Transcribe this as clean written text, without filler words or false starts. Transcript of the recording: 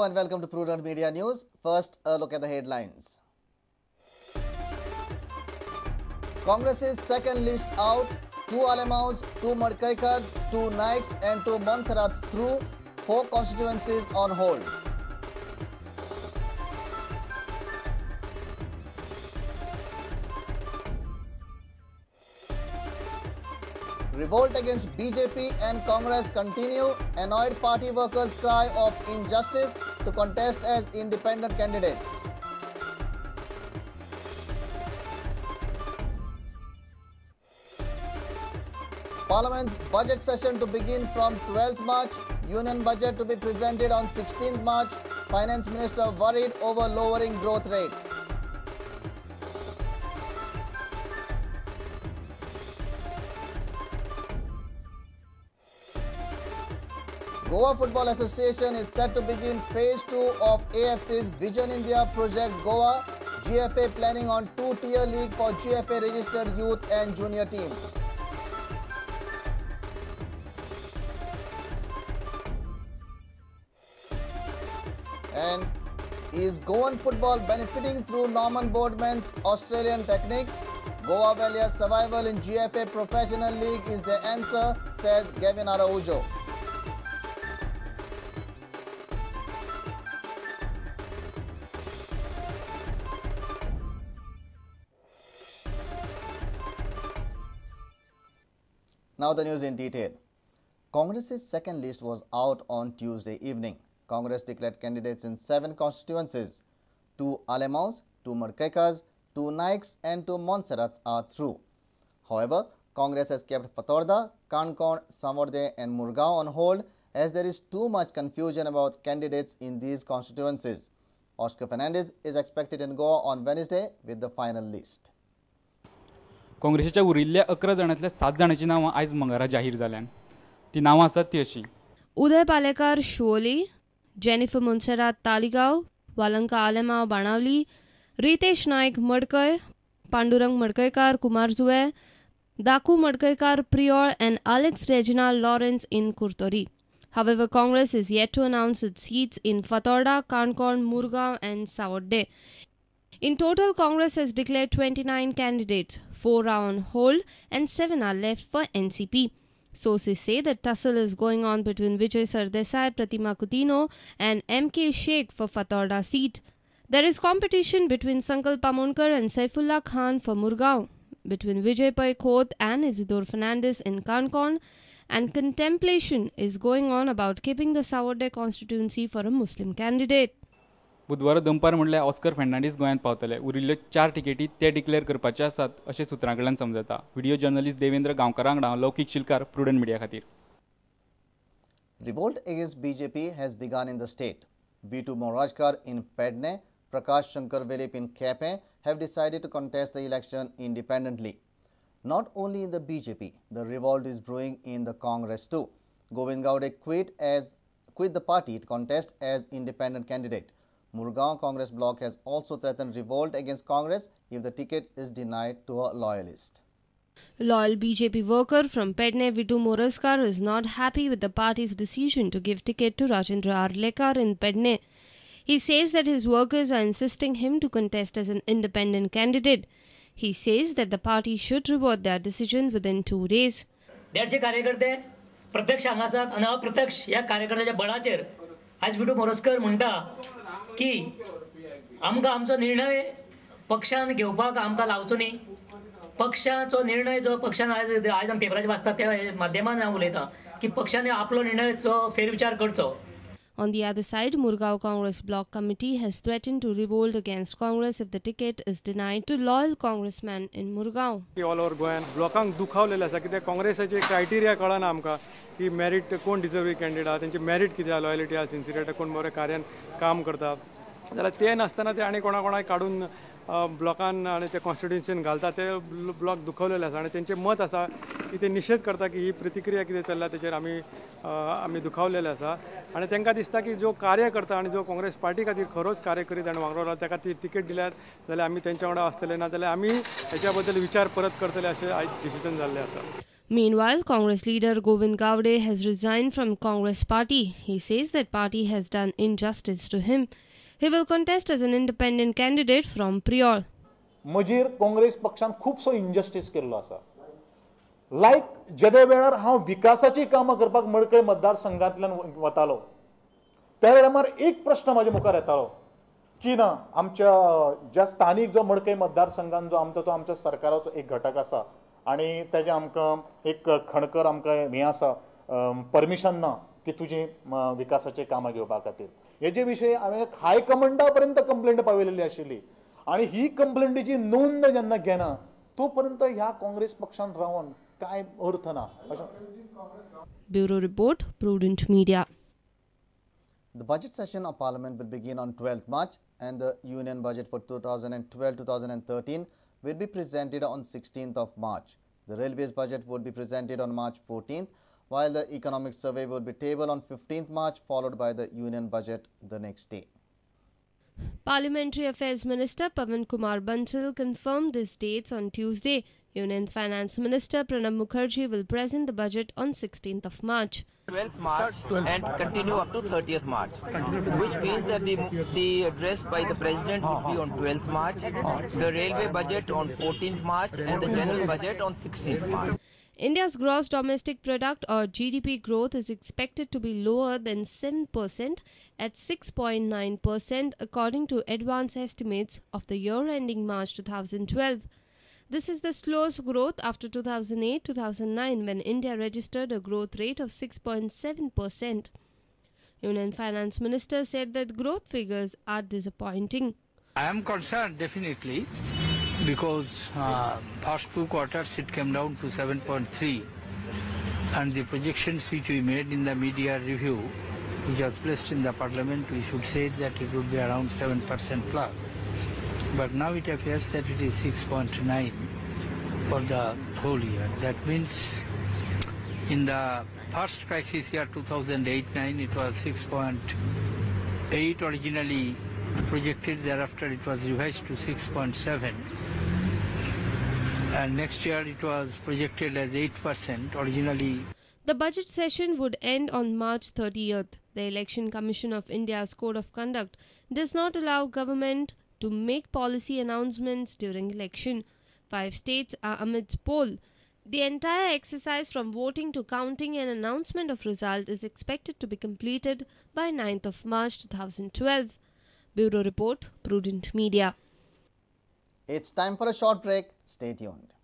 and welcome to Prudent Media News. First, a look at the headlines. Congress's second list out, 2 Alemaos, 2 Madkaikars, 2 Naiks and 2 Monserrates through, 4 constituencies on hold. Revolt against BJP and Congress continue. Annoyed party workers cry of injustice to contest as independent candidates. Parliament's budget session to begin from 12th March. Union budget to be presented on 16th March. Finance Minister worried over lowering growth rate. Goa Football Association is set to begin phase 2 of AFC's Vision India Project Goa. GFA planning on 2-tier league for GFA registered youth and junior teams. And is Goan football benefiting through Norman Boardman's Australian techniques? Goa Valia's survival in GFA Professional League is the answer, says Gavin Araujo. Now the news in detail. Congress's second list was out on Tuesday evening. Congress declared candidates in 7 constituencies. 2 Alemaos, 2 Madkaikars, 2 Naiks and 2 Monserrates are through. However, Congress has kept Fatorda, Kankon, Samorde and Murgaon on hold as there is too much confusion about candidates in these constituencies. Oscar Fernandez is expected in Goa on Wednesday with the final list. काँग्रेसच्या उरिल्ल्या 11 जाणांतल्या 7 जाणांची नांवां आयज मंगळारा जाहीर जाल्यान. ती नांवां आसात ती अशी: Uday Palekar Siolim, Jennifer Monserrate Taleigao, Valanka Alemao Benaulim, Ritesh Naik Madkai, Pandurang Madkaikar Cumbarjua, Dhaku Madkaikar Priol and Alex Reginald Lawrence in Kurtori. However, Congress is yet to announce its seats in Fatorda, Kankon, Murgaon and Savodde. In total, Congress has declared 29 candidates, 4 are on hold and 7 are left for NCP. Sources say that tussle is going on between Vijay Sardesai, Pratima Coutinho and MK Sheikh for Fatorda seat. There is competition between Sankalp Pamonkar and Saifullah Khan for Murgaon, between Vijay Pai Khoth and Isidore Fernandez in Kankon, and contemplation is going on about keeping the Savodde constituency for a Muslim candidate. बुधवारा दनपार म्हणल्यार Oscar Fernandes गोंयांत पावतले. उरिल्ल्यो 4 टिकेटी ते declare करपाचे आसात अशें सुत्रांकडल्यान समजता. व्हिडिओ जर्नलिस्ट देवेंद्र गांवकारा वांगडा लौकीक शिलकार, प्रुडंट मिडिया खातीर. Revolt against BJP has begun in the state. B2 Morajkar in Pedne, Prakash Shankar Velip in Kepe have decided to contest the election independently. Not only in the BJP, the revolt is brewing in the Congress too. Govind Gowde quit the party to contest as independent candidate. Murgaon Congress bloc has also threatened revolt against Congress if the ticket is denied to a loyalist. Loyal BJP worker from Pedne, Vitu Morajkar, is not happy with the party's decision to give ticket to Rajendra Arlekar in Pedne. He says that his workers are insisting him to contest as an independent candidate. He says that the party should revert their decision within 2 days. 150 कार्यकर्ते प्रत्यक्ष हांगासात आणि अप्रत्यक्ष या कार्यकर्त्याच्या बळाचेर आज विटू मोरजकर म्हणटा की आमकां आमचो निर्णय पक्षान घेवपाक आमकां लावचो न्ही. पक्षाचो निर्णय जो पक्षान आज आमी पेपराचेर वाचता त्या माध्यमान हांव उलयतां की पक्षान आपलो निर्णयचो फेरविचार करचो. On the other side, Murgaon Congress Block Committee has threatened to revolt against Congress if the ticket is denied to loyal congressmen in Murgaon. All over Goan blockank दुखावलेले आसा कित्याक काँग्रेसाचे क्रायटेरिया कळना आमकां की मेरिट कोण डिजर्विंग कॅन्डिडेट आहा तेंची merit कितें आहा लॉयलिटी आहा सिन्सिरिटी कोण बरें कार्यान काम करता जाल्यार ते नासतना ते आनी कोणाक काडून ब्लॉकान आनी ते कॉन्स्टिट्युएन्सीन घालता ते ब्लॉक दुखवलेले आसा आनी तेंचें मत आसा की ते निशेध करता की ही प्रतिक्रिया कितें चल्ल्या तेचेर आमी दुखावलेले आसा आनी तांकां दिसता की जो कार्य करता आनी जो काँग्रेस पार्टी खातीर खरोच कार्य करीत आनी वांगडा ताका ती तिकेट दिल्यार जाल्यार आमी तेंच्या वांगडा आसतले ना जाल्यार आमी हेच्या बद्दल विचार परत करतले अशें आयज डिसिजन जाल्लें आसा. Meanwhile, Congress leader Govind Gowde has resigned from Congress party. He says that party has done injustice to him. He will contest as an independent candidate from Prior. म्हजेर काँग्रेस पक्षान खूबसो इनजस्टीस केल्लो आसा. लायक जेदे वेळार हांव विकासाची कामां करपाक मडकय मतदारसंघांतल्यान वतालो त्या वेळार एक प्रश्न म्हाज्या मुखार येतालो की ना आमच्या ज्या स्थानीक जो मडकय मतदारसंघान जो आमचो तो आमच्या सरकाराचो एक घटक आसा आनी तेजे आमकां एक खणकर आमकां हें आसा परमिशन ना की तुजी विकासाची कामां घेवपा खातीर. हेजे विशयी हांवें हाय कमांडा पर्यंत कंप्लेंट पावयलेली आशिल्ली आनी ही कंप्लेंटीची नोंद जेन्ना घेना तो पर्यंत ह्या काँग्रेस पक्षान रावन काय अर्थ ना. Bureau Report, Prudent Media. The budget session of Parliament will begin on 12th March and the Union Budget for 2012-2013 will be presented on 16th of March. The Railways Budget would be presented on March 14th, while the Economic Survey would be tabled on 15th March, followed by the Union Budget the next day. Parliamentary Affairs Minister Pawan Kumar Bansal confirmed these dates on Tuesday. Union Finance Minister Pranab Mukherjee will present the budget on 16th of March. 12th March and continue up to 30th March, which means that the address by the President would be on 12th March, the railway budget on 14th March and the general budget on 16th March. India's gross domestic product or GDP growth is expected to be lower than 7% at 6.9% according to advance estimates of the year ending March 2012. This is the slowest growth after 2008-2009 when India registered a growth rate of 6.7%. Union Finance Minister said that growth figures are disappointing. I am concerned definitely because past 2 quarters it came down to 7.3 and the projections which we made in the media review which was placed in the parliament, we should say that it would be around 7% plus. But now it appears that it is 6.9 for the whole year. That means in the first crisis year 2008-9 it was 6.8 originally projected, thereafter it was revised to 6.7 and next year it was projected as 8% originally. The budget session would end on March 30th. The Election Commission of India's Code of Conduct does not allow government to make policy announcements during election. 5 states are amidst poll. The entire exercise from voting to counting and announcement of result is expected to be completed by 9th of March 2012. Bureau Report, Prudent Media. It's time for a short break. Stay tuned.